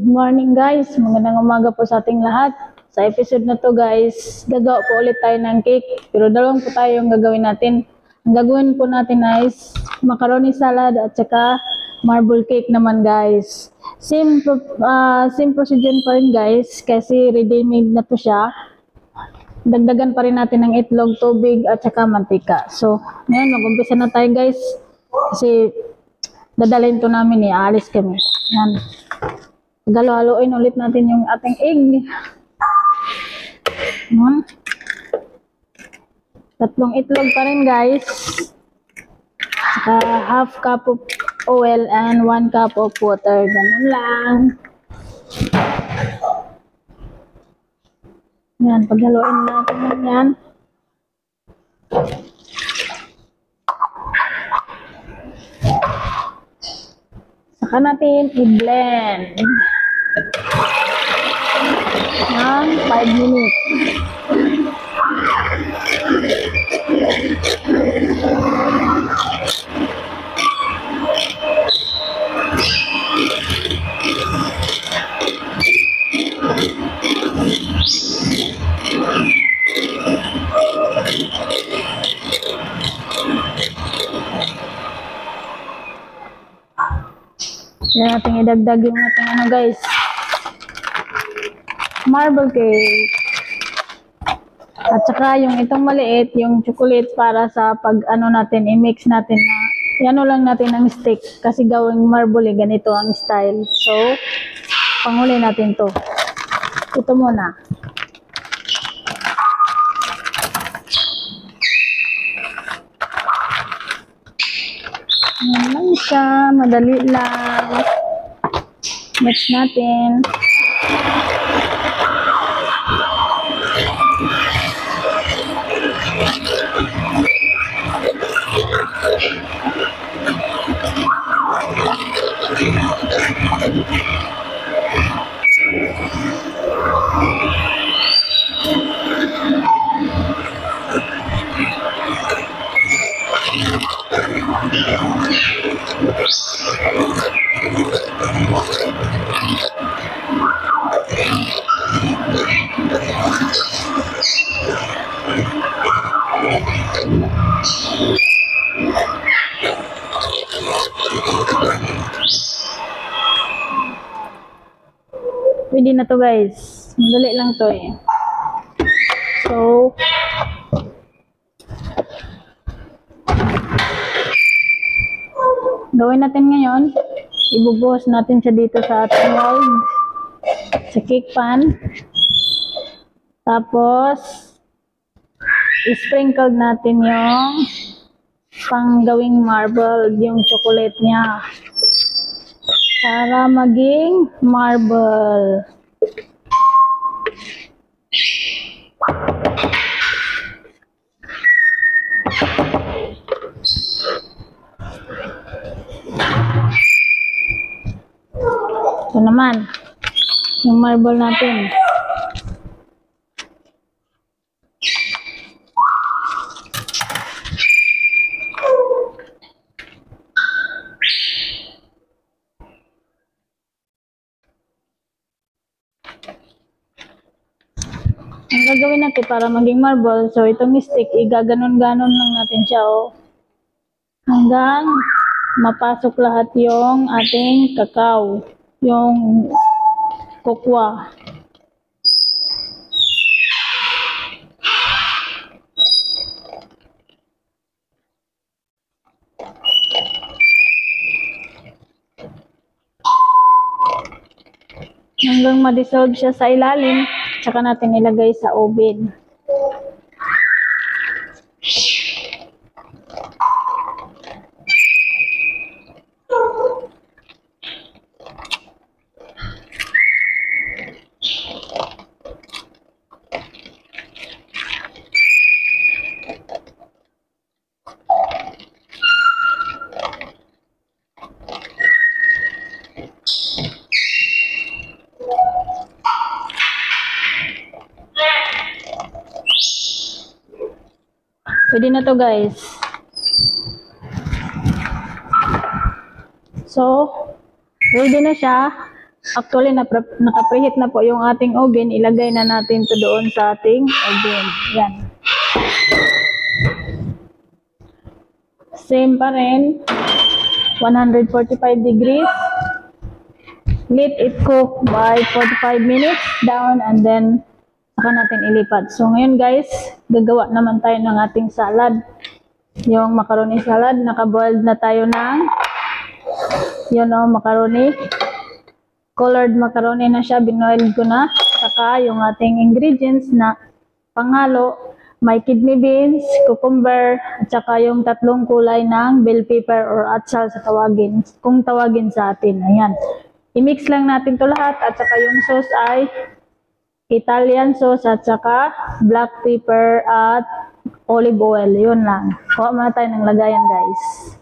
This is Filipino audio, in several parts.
morning guys, magandang umaga po sa ating lahat. Sa episode na to guys, gagawa po ulit tayo ng cake. Pero dalawang po tayo yung gagawin natin. Ang gagawin po natin is macaroni salad at saka marble cake naman guys. Same procedure pa rin guys, kasi ready-made na to siya. Dagdagan pa rin natin ng itlog, tubig at saka mantika. So, ngayon mag-umpisa na tayo guys. Kasi dadalhin to namin aalis kami. Yan. Galo-haloin ulit natin yung ating egg. Yan. 3 itlog pa rin guys. Saka half cup of oil and 1 cup of water. Ganun lang. Yan, paghaluin natin yan. Saka natin i-blend. Yan, 5 minutes. Yan natin idagdag yung ating guys, marble cake. At saka yung itong maliit, yung chocolate para sa pag natin, i-mix natin na yan lang natin ng stick. Kasi gawing marble ganito ang style. So, panghuli natin to. Ito muna. Yan lang siya, madali lang. Mix natin. Pwede na to guys. Madali lang to eh. So, gawin natin ngayon. Ibubuhos natin siya dito sa ating mold. Sa cake pan. Tapos, i-sprinkle natin yung panggawing marble, yung chocolate niya. Para maging marble. Ito naman, yung marble natin. Ang gagawin natin para maging marble, so itong stick, igaganon-ganon lang natin siya, oh. Hanggang mapasok lahat yung ating kakao, yung kokwa. Hanggang ma-dissolve siya sa ilalim. Saka natin ilagay sa oven. Pwede na to guys. So, ready na siya. Actually, naka-preheat na po yung ating oven. Ilagay na natin to doon sa ating oven. Yan. Same pa rin. 145 degrees. Let it cook by 45 minutes down and then saka natin ilipat. So ngayon guys, gagawa naman tayo ng ating salad. Yung macaroni salad, naka-boiled na tayo ng macaroni. Colored macaroni na siya, binoiled ko na. Saka yung ating ingredients na panghalo, may kidney beans, cucumber, at saka yung 3 kulay ng bell pepper or atsal sa tawagin, kung tawagin sa atin. Ayan. I-mix lang natin to lahat at saka yung sauce ay Italian sauce at saka black pepper at olive oil. Yun lang. Kuha muna tayo ng lagayan guys.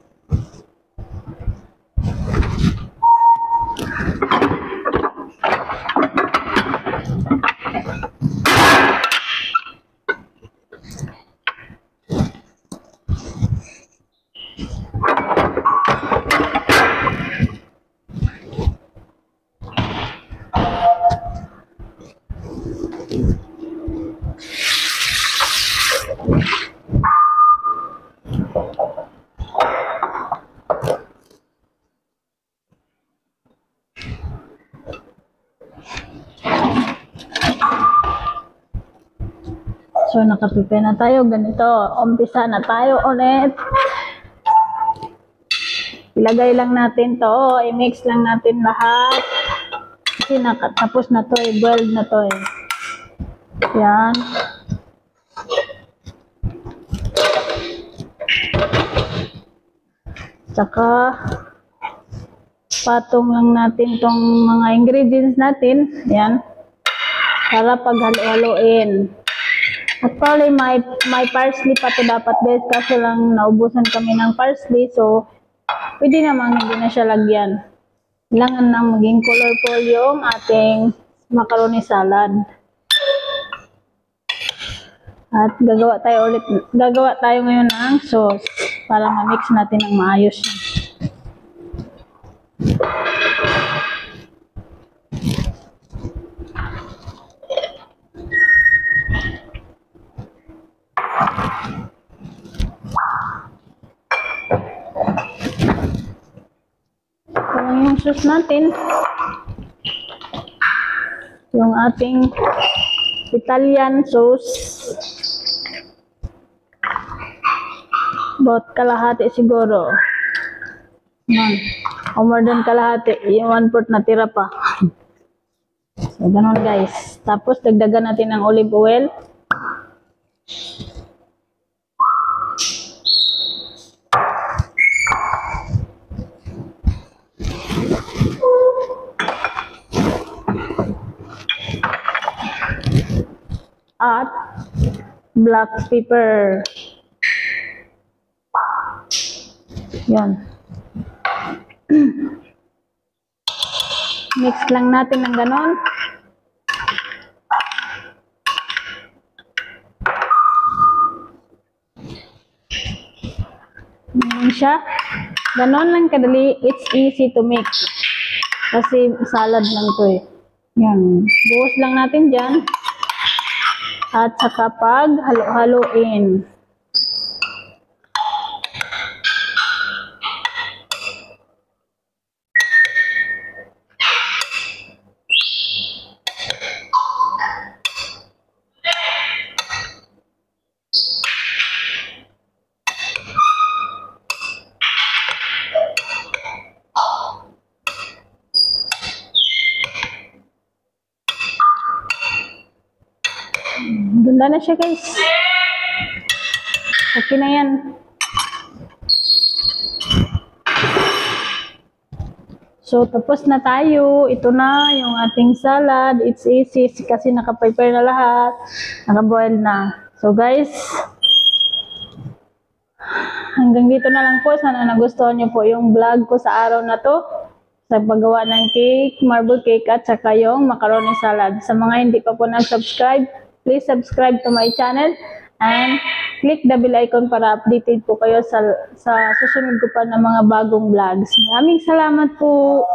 So, nakaprepare na tayo. Ganito, umpisa na tayo ulit. Ilagay lang natin to. I-mix lang natin lahat. Kasi tapos na to eh. Boiled na to eh. Yan. Tsaka, patong lang natin tong mga ingredients natin. Yan. Para paghalo-haloin. Actually, may parsley pa to dapat guys. Kaso lang naubusan kami ng parsley. So, pwede namang hindi na siya lagyan. Kailangan na maging colorful yung ating macaroni salad. At gagawa tayo ngayon ng sauce para ma-mix natin ng maayos yan. Yung sauce natin, yung ating Italian sauce, about kalahati siguro, o more than kalahati, yung 1/4 na tira pa. So ganun guys. Tapos dagdagan natin ng olive oil. At black pepper. Yan. Mix lang natin ng ganon. Ganun siya. Ganon lang kadali. It's easy to mix. Kasi salad lang to eh. Yan. Buhos lang natin dyan. At saka pag halo-haloin. Ganda na siya guys. Okay na yan. So tapos na tayo. Ito na yung ating salad. It's easy kasi naka-prepare na lahat. Naka-boil na. So guys, hanggang dito na lang po. Sana nagustuhan niyo po yung vlog ko sa araw na to. Sa paggawa ng cake, marble cake at saka yung macaroni salad. Sa mga hindi pa po nag-subscribe, please subscribe to my channel and click the bell icon para updated po kayo sa susunod ko pa ng mga bagong vlogs. Maraming salamat po!